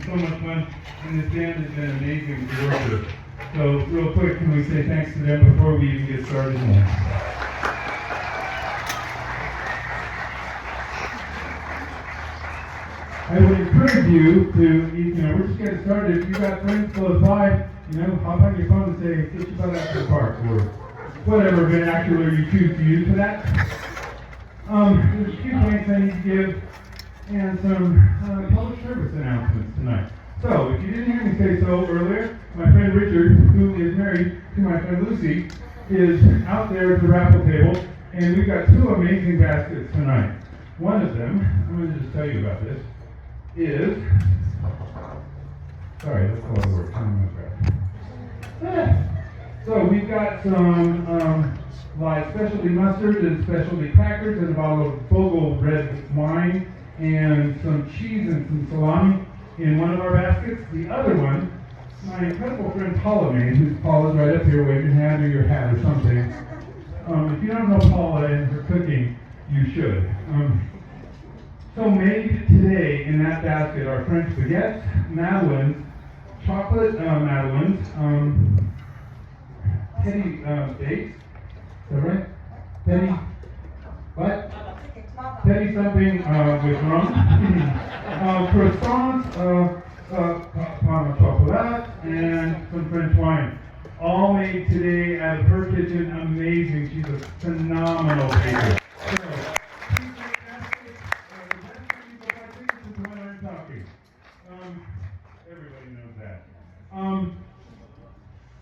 So much fun, and this band has been amazing to work with. So, real quick, can we say thanks to them before we even get started? I would encourage you to, we're just getting started. If you've got friends close by, hop on your phone and say, get your butt out to the park, or whatever vernacular you choose to use for that. There's a few thanks I need to give, and some public service announcements tonight. So, if you didn't hear me say so earlier, my friend Richard, who is married to my friend Lucy, is out there at the raffle table, and we've got two amazing baskets tonight. One of them, I'm going to just tell you about this, is, sorry, that's a lot of work. So we've got some like specialty mustard and specialty crackers and a bottle of Vogel red wine and some cheese and some salami in one of our baskets. The other one, my incredible friend Paula May, who's Paula's right up here waving hand or your hat or something. If you don't know Paula and her cooking, you should. So made today in that basket are French baguettes, madeleines, chocolate madeleines, petty steaks. Is that right? Petty, what? Petty something with rum. Croissants, pan au chocolat, and some French wine. All made today out of her kitchen. Amazing. She's a phenomenal baker. Everybody knows that.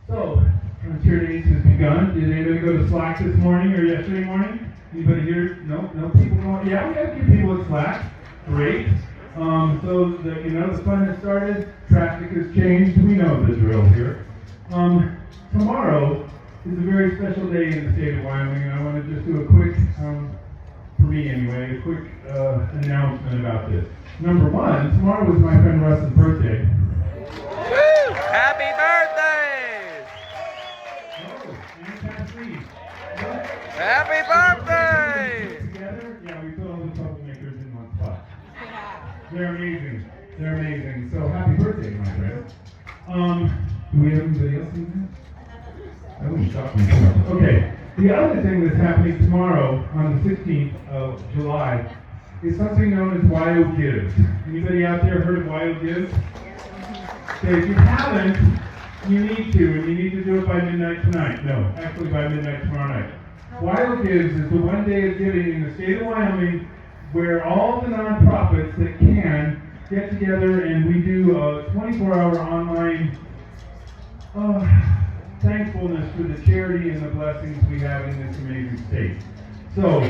So, Frontier Days has begun. Did anybody go to Slack this morning or yesterday morning? Anybody here? No people going? Yeah, we have a few people at Slack. Great. So the fun has started. Traffic has changed. We know the drill here. Tomorrow is a very special day in the state of Wyoming, and I want to just do a quick, for me anyway, a quick announcement about this. Number one, tomorrow was my friend Russ's birthday. Woo! Happy birthday! Oh, and Kathleen. Happy birthday! Together, yeah, we put all the troublemakers in one spot. They're amazing. They're amazing. So happy birthday, my friend. Do we have anybody else in there? That wouldn't shock me too much. Okay. The other thing that's happening tomorrow on the 16th of July is something known as Wild Gives. Anybody out there heard of Wild Gives? Okay, if you haven't, you need to, and you need to do it by midnight tonight. No, actually by midnight tomorrow night. Wild Gives is the one day of giving in the state of Wyoming where all the nonprofits that can get together and we do a 24-hour online thankfulness for the charity and the blessings we have in this amazing state. So,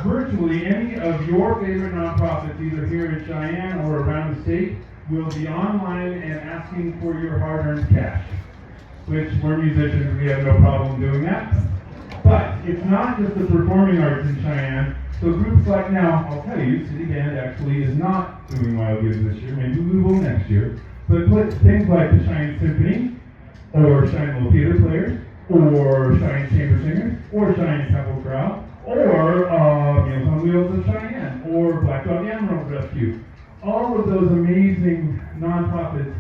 virtually any of your favorite nonprofits, either here in Cheyenne or around the state, will be online and asking for your hard-earned cash, which we're musicians, we have no problem doing that. But it's not just the performing arts in Cheyenne. So groups like now, I'll tell you, City Band actually is not doing Wild Gives this year. Maybe we will next year. But things like the Cheyenne Symphony, or Cheyenne Little Theater Players, or Cheyenne Chamber Singers, or Cheyenne Temple Chorale, or Meals on Wheels of Cheyenne, or Black Dog Animal Rescue. All of those amazing nonprofits,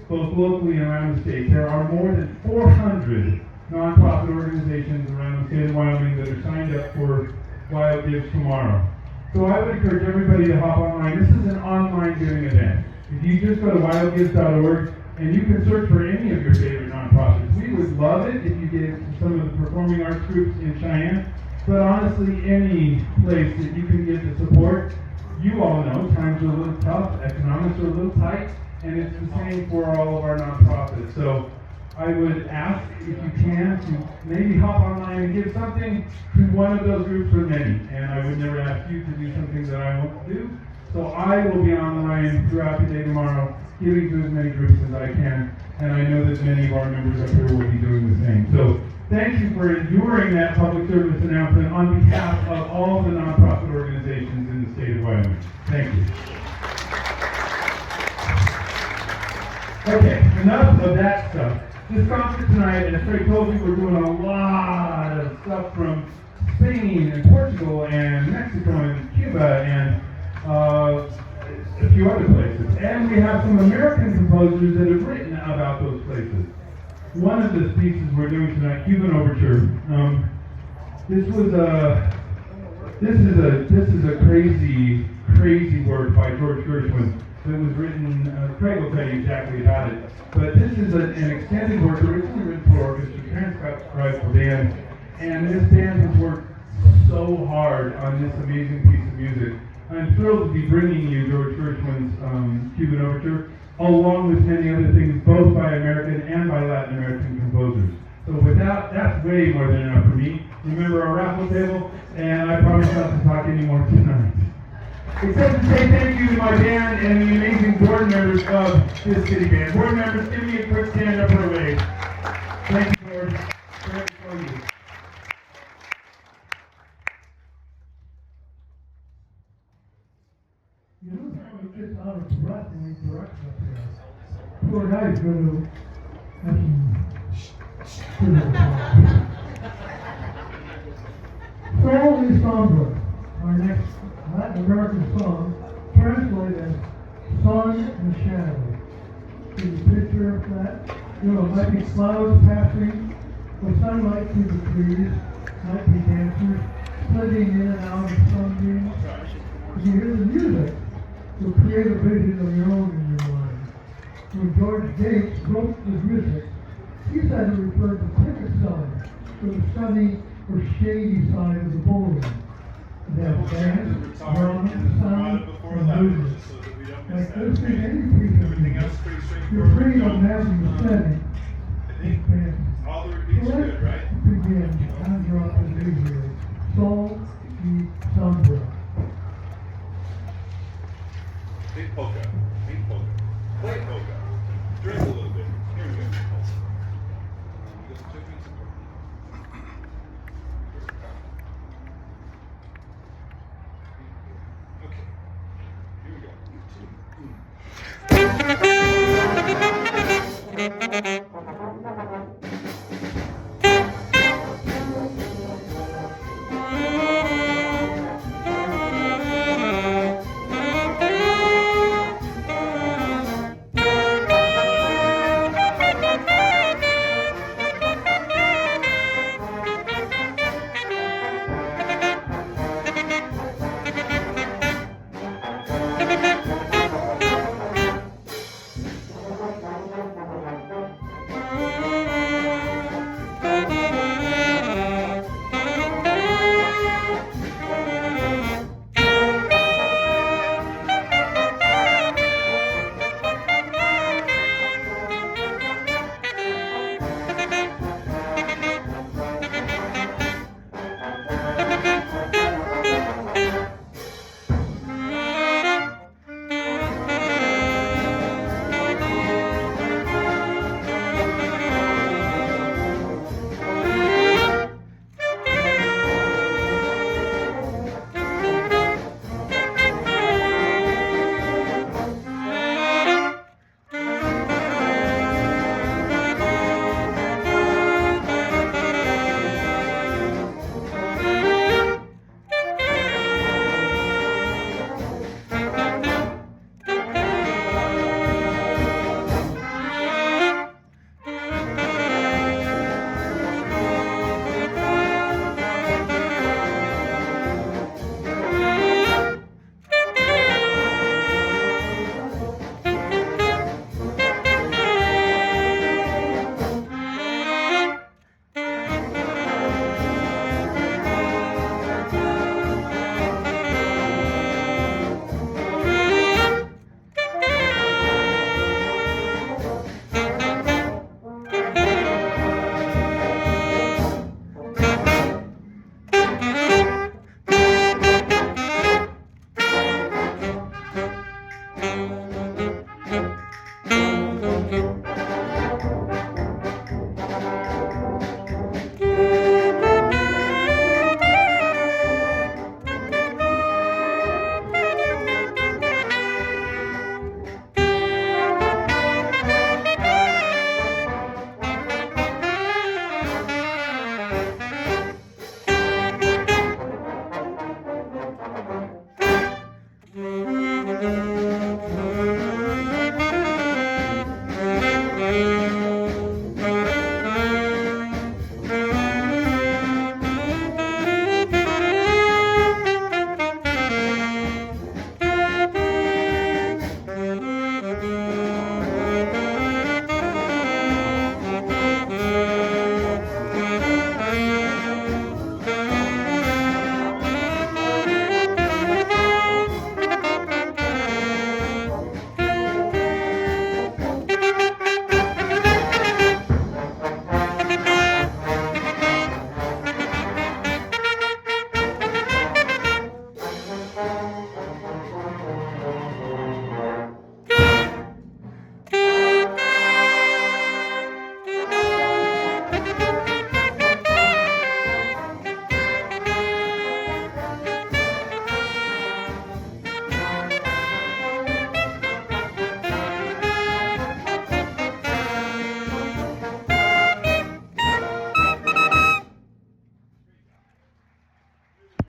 both locally and around the state. There are more than 400 nonprofit organizations around the state of Wyoming that are signed up for Wild Gives tomorrow. So I would encourage everybody to hop online. This is an online giving event. If you just go to wildgives.org, and you can search for any of your favorite nonprofits. We would love it if you gave to some of the performing arts groups in Cheyenne, but honestly, any place that you can give the support, you all know times are a little tough, economics are a little tight, and it's the same for all of our nonprofits. So I would ask, if you can, to maybe hop online and give something to one of those groups or many, and I would never ask you to do something that I won't do. So I will be online throughout the day tomorrow, giving to as many groups as I can, and I know that many of our members up here will be doing the same. So thank you for enduring that public service announcement on behalf of all the nonprofit organizations in the state of Wyoming. Thank you. Okay, enough of that stuff. This concert tonight, as Trey told you, we're doing a lot of stuff from Spain and Portugal and Mexico and Cuba and a few other places. And we have some American composers that have written about those places. One of the pieces we're doing tonight, Cuban Overture. This is a crazy work by George Gershwin that was written. Craig will tell you exactly about it. But this is an extended work originally written for orchestra, transcribed for band, and this band has worked so hard on this amazing piece of music. I'm thrilled to be bringing you George Gershwin's Cuban Overture, along with many other things, both by American and by Latin American composers. So that's way more than enough for me. Remember our raffle table, and I promise not to talk anymore tonight. Except to say thank you to my band and the amazing board members of this city band. Board members, give me a quick stand up or a wave. Thank you, George. Great to show you. You know, it gets out of breath when we direct up here. Poor guy's going to have some Sol y Sombra, our next Latin American song, translated as Sun and Shadow. See the picture of that? You know, it might be clouds passing, or sunlight through the trees, might be dancers flitting in and out of sunbeams. If you hear the music, you'll create a vision of your own in your mind. When George Gates wrote the music, he said it referred to ticket selling for the sunny or shady side of the bowling. They have bands, drums, sound, and movement. Like listening to any piece of music, you're free of having the setting. All the repeats are good, right? Begin to conjure up the new here. Sol y Sombra. Big polka. Big polka. Play polka. Drink a little bit. Here we go. Okay. Here we go.